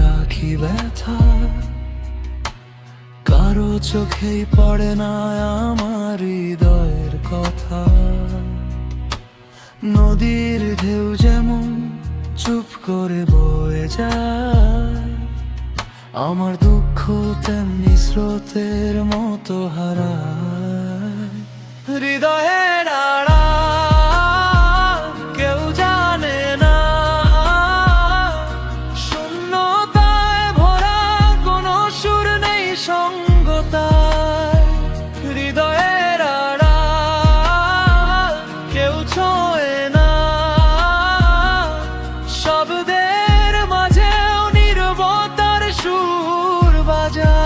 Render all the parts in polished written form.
রাখি ব্যথা, কারো চোখেই পড়ে না আমার হৃদয়ের কথা। নদীর ঢেউ যেমন চুপ করে বয়ে যায়, আমার দুঃখ তেমনি স্রোতের মতো হারায়। হৃদয়ের আড়াল কেউ জানে না, শূন্যতায় ভরা কোনো সুর নেই সঙ্গতায়। হৃদয়ের আড়াল কেউ ছোঁয় না, শব্দের মাঝেও নীরবতার সুর বাজায়।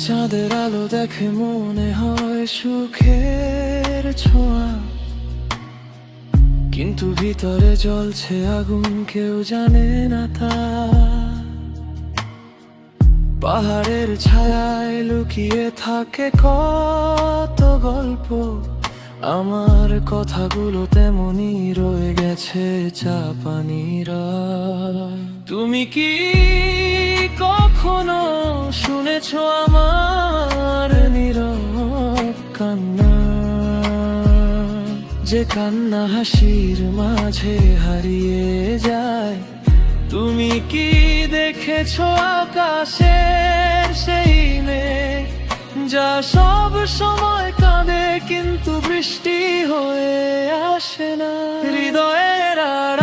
চাঁদের আলো দেখে মনে হয় সুখের ছোঁয়া, কিন্তু ভিতরে জ্বলছে আগুন, কেউ জানে না তা। পাহাড়ের ছায়ায় লুকিয়ে থাকে কত গল্প, আমার কথাগুলো তেমনি রয়ে গেছে চাপানিরা। তুমি কি কখনো শুনেছো আমার নীরব কান্না, যে কান্না হাসির মাঝে হারিয়ে যায়? তুমি কি দেখেছো আকাশের সেই মেঘ, যা সব সময় কাঁদে কিন্তু বৃষ্টি হয়ে আসে না? হৃদয়ের আড়াল